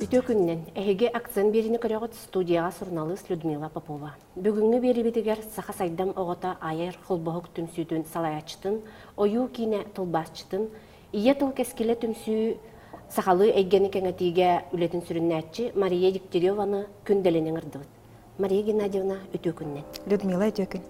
Үтө күннен әйге акцент беріні көріғыт студияға сұрналыс Людмила Попова. Бүгінгі бері бетігер сақа сайдам оғыта айыр құлбоғық түмсүйдің салаячытын, ойу кейіне тұлбасчытын, ие тұл кескелі түмсүй сақалы әйгені кәңетіге үлетін сүріннәтчі Мария Дегтяреваны күнделенің ұрдығыт. Мария Геннадьевна үтө күннен. Людмила үтө күн.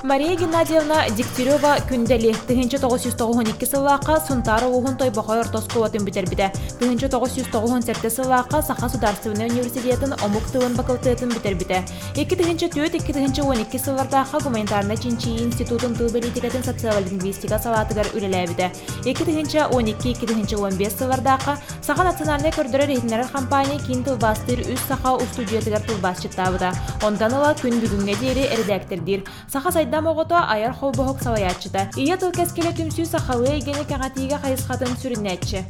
Мария Геннадьевна Дегтярева күндели 1992 сыллаққа Сунтары оғын тойбақай ортосқуатын бітербіде. 1997 сыллаққа Сақа Сударственный университетін омук тылын бакалтетін бітербіде. 2004-2012 сыллардағы гуманитарны чинчи институтын тыл политикатын социал-лингвистика салатыгар үлеләбіде. 2012-2015 сыллардағы Сақа национальный көрдірі рейтинерер компания кейін тылбастыр үз Сақа устудиятыгар тылбасчыттабыда. Ондан ыла күн бүгінге дейірі әрдәктердір. Сақа сайдам оғыта айар холбоғық салаячыда. Ие тыл кәскелі түмсүй сақалы егені кәңатиге қайысқатын сүрінәтші.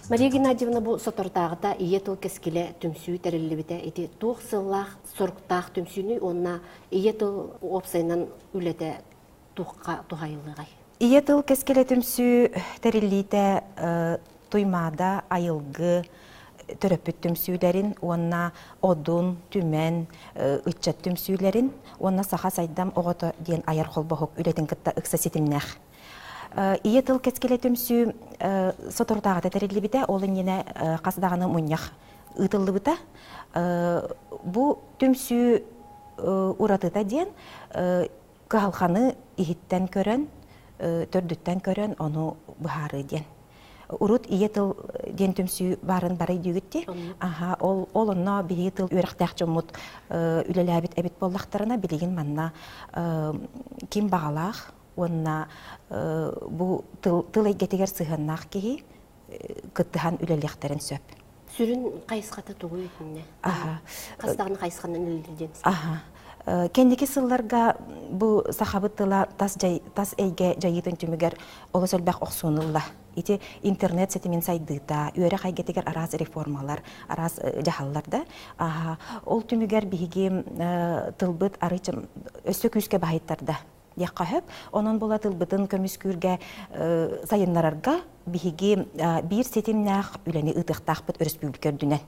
Мария Геннадьевна бұл сотортағыта ие тыл кәскелі түмсүй тәрілі біте. Еті туқ сыллақ сұрқтақ түмсүйні онына ие тыл опсайынан үлеті туққа туғайылығай. Ие тыл кәскелі түмсүй тәріліті туймада айылғы төрөппүт түмсүйлерин, онна одун, түмен, ытчат түмсүйлерин, онна саха сайдам оғото ден аяр холбохук үлетін кытта ыкса сетимнах. Ие тыл кескеле түмсү сотордағыда тәрелі біте, олын ене қасдағаны мұнях ұтылы біта. Бұ түмсү ұратыда ден қағалқаны ихіттен көрін, төрдіттен көрін, оны бұхары ден. Урут ие тыл ден түмсүй барын бары дүйгітті. Ол онна бейі тыл өріқтәқ жомут үлеләбіт әбіт боллақтарына білеген манна кем бағалақ, онна бұл тыл әйгетігер сығыннақ кейі күттіған үлелектерін сөп. Сүрін қайысқаты тұғы өтіне? Қастағын қайысқанын үлелден? Кендеки сылларга бу сахабыттыла тас эйге жайытын түмігер олы сөлбәқ оқсуынылла. Ити интернет сетімен сайдыта, үйері қайгетігер араз реформалар, араз жахалларда. Ол түмігер бігі тылбыт арычым өсі күске бағайттарда. Яққа хөп, онын бола тылбытын көміскүрге сайынларарға бігі бір сетімнәқ үләне ұтықтақ бұт республикер дүнен.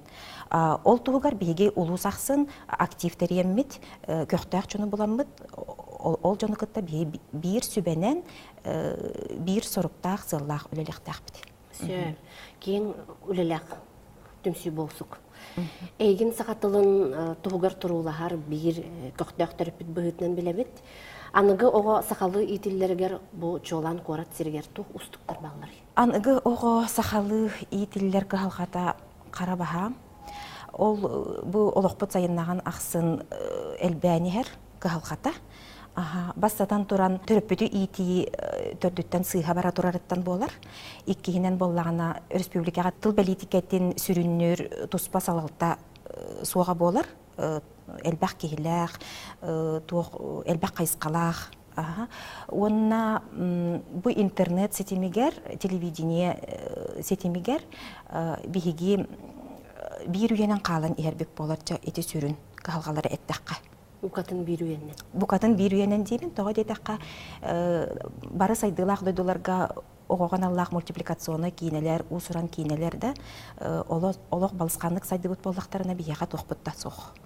Ол туғығар бігі ұлу сақсын активтері еммет, көқтәқ жоны боламмыд, ол жоны күтті бір сүбенен бір сұрықтақ сыллақ үлелектәқ біт. Кейін үлелек түмсі болсық. Эйген сақатылын туғығар тұрулағар бір көқтәқ түріпіт бұғытынан білебет. Анығы оға сақалы итиллергер бұл жолан қорат сергер туқ ұстықтар бағылар. Анығы оға сақалы итиллер қағалғата қарабаға. Ол бұл олықпыт сайыннаған ақсын әлбәнігер қағалғата. Бастатан тұран түріппіті ити төрдіттен сыйға бара тұрарыттан болар. Иккейінен болағына республикаға тыл политикеттен сүріннер тұспа салғылта суға болар. Әлбәқ кейләқ, әлбәқ қайысқалақ. Онна бұл интернет сетемегер, телевидение сетемегер бігеге бір үйенен қалын ербек боларча еті сүрін қалғалары әттәққа. Бұқатын бір үйенен? Бұқатын бір үйенен деймін, тоға дейдәққа бары сайдылақ дойдыларға оғаған Аллах мультипликационы кейінелер, ұсыран кейінелер де олық балысқанлық сайды бұт болдақтарына бейеға тоқпытта соқ.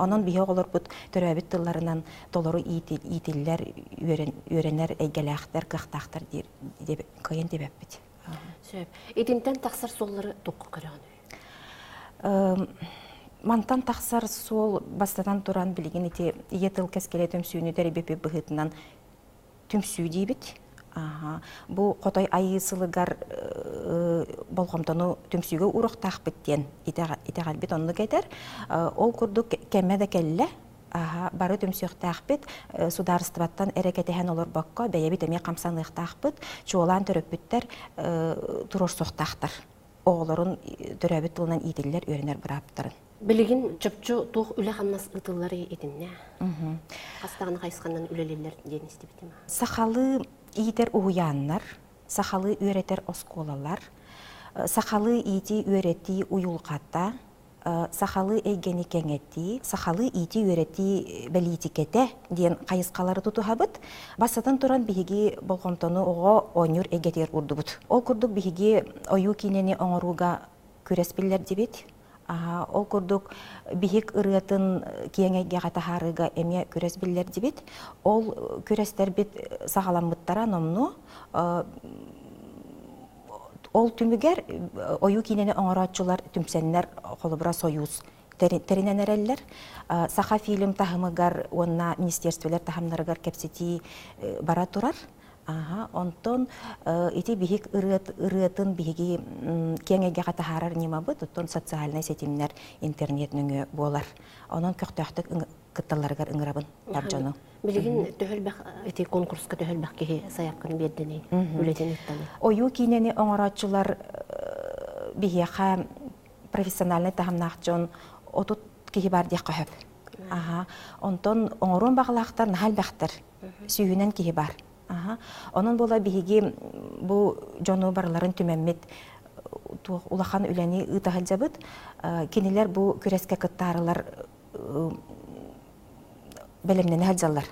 Onun bihe olur bu törəbit tıllarından dolaru iyitiller, öğrenler, eygeləxtər, qıxtaqtır deyib, köyən deyib bit. Edimdən taqsar solları toqqu qırağını? Mantan taqsar sol bastadan duran bilgin iti iye tıl kəskele tümsüyünü dərəbəpi бұғытынан tümsüy deyibit. Бұл қотай айысылығар болғымтаны түмсүйге ұрықтақ біттен итеғал бит онны кәдер. Ол күрдік кәмәді кәлі бары түмсүйіқтақ бит сударыстыбаттан әрекетіген олар баққа бәйебі дәме қамсанықтақ бит чуолан түріппіттер тұрор соқтақтар. Оғыларын түрәбіт тұлынан итілер өрінер бұраптырын. Білігін жөпчу туқ үлі қамнас ұтылары едінне? Қастағын қайысқаннан үлелелер ден істебеті ма? Сақалы итер уяннар, сақалы өретер осколалар, сақалы ити өрети уюлқатта, сахалы эйгени кеңети, сахалы ити үйрети белитикете диен кайыскалары тутухабыт. Басатын туран биһиги болгомтону ого онюр эгетер урдубут. Ол курдук биһиги ою кинени оңоруга күреспиллер дебит. Ол курдук биһик ырыатын киеңеге гатахарыга эме күреспиллер дебит. Ол күрестер бит сагаламмыттара номну ол түмүгер ою кинени оңоратчылар түмсеннер холобура союз териненереллер. Саха фильм тахымыгар онна министерстволер тахамнарыгар кепсети бара турар. Онтон ити биһик ырыатын биһиги кеңеге гатахарар нимабыт, оттон социальный сетимнер интернет нүңө болар. Онон көктөктүк кытталарыгар ыңырабын баржону. Билигин төһөлбәк эти конкурска төһөлбәк ки саяккын бердени үлетен иттаны. Ою кинени оңоратчылар биһиха профессиональный тахамнахчон отут кихи бар дия көһөп. Онтон оңорун баглактар нахалбактар сүйүнен кихи бар. Онон бола биһиги бу жону барларын түмәммит улахан үләни ытахалжабыт. Кинилер бу күрескә кыттарылар белемнен хаджаллар.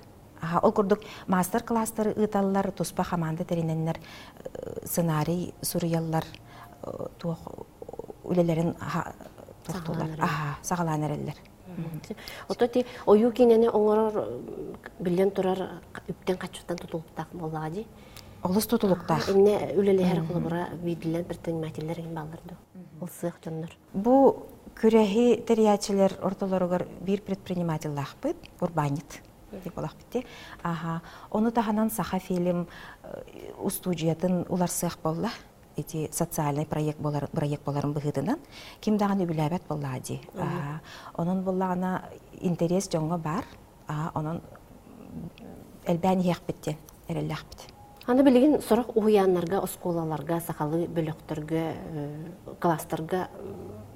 Ол курдук мастер-класстары ыталлар, туспа хаманды териненнер сценарий сурыяллар үлелерин тохтулар. Сагалан эреллер. Ототи ою кинени оңорор билен турар үптен качуттан тутулуктак боллади. Олус тутулуктак. Эмне үлелер кулубура бидилен предпринимательлер ин балдырды. Ол сык жоннор. Бу күрәһи терячилер ортолорогор бир предприниматель лахпыт, урбанит дип олахпытте. Оны таханан саха фильм студиятын улар сык болла. Эти социальный проект боларын быгытынан ким даганы билебет боллади. Онун боллагана интерес жоңго бар. Онун элбән яхпытте, эреллахпыт. Аны билигин сорок уяннарга, осколаларга, сахалы бөлөктөргө, класстарга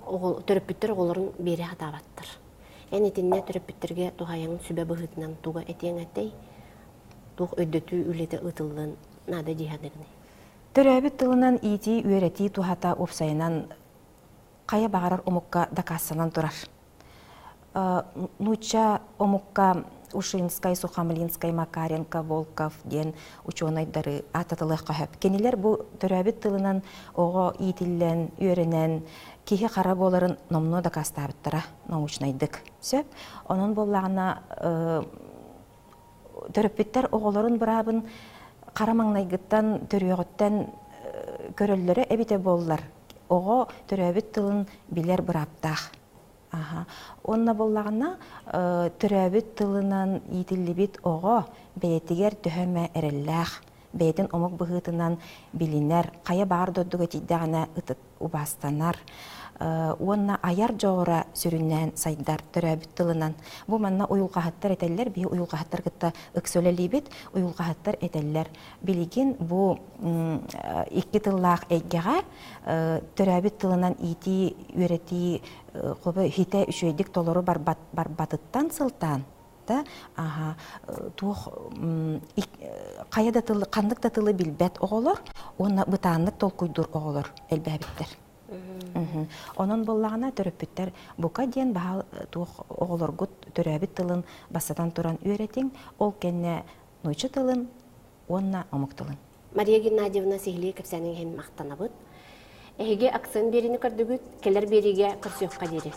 төрөппүттөр оголорун бери хатабаттыр. Энетинне төрөппүттөргө тухаяңын сүбө быгытынан туга этеңетей тух өйдөтүү үлете ытылдын нада дихадыгны. Төрөбүт тылынан ити үйрети тухата опсайынан кая багарар омукка дакассанан турар. Нуча омукка Ушинскай, Сухомлинскай, Макаренко, Волков ден ученыйдары ататылы көһөп. Кенилер бу төрөбүт тылынан ого итиллен, үйренен, кихи кара боларын номну дакастабыттара научнайдык. Сөп, онун боллагына төрөпүттер оголорун бирабын карамаңнайгыттан төрөгөттен көрөллөрө эбите боллар. Ого төрөбүт тылын билер бираптах. Онна боллагына төрөбүт тылынан итиллибит ого бетигер төһөмө эреллах. Бетин омук быгытынан билинер, кая бар доддуга тиддагана ытыт убастанар. Онна аяр жоора сүрүннән сайдар төрөбүт тылынан. Бу манна уюлкахаттар этеллер, би уюлкахаттар гытта ыксөлелибит, уюлкахаттар этеллер. Билигин бу икки тыллах эйгега төрөбүт тылынан ити үйрети кобы хите үшөйдик толору бар батыттан сылтан. Тух каяда тылы, кандыкта тылы билбет оголор, онна бытааннык толкуйдур оголор элбәбиттер. Онон боллагына төрөппүттер бука ден баал тух оголоргут төрөбүт тылын басадан туран үйретиң, ол кенне нойчу тылын, онна омук тылын. Мария Геннадьевна сихли кепсәнең һәм мактанабыт. Эге акцент берини көрдүгүт, келер бериге көрсөккә дире.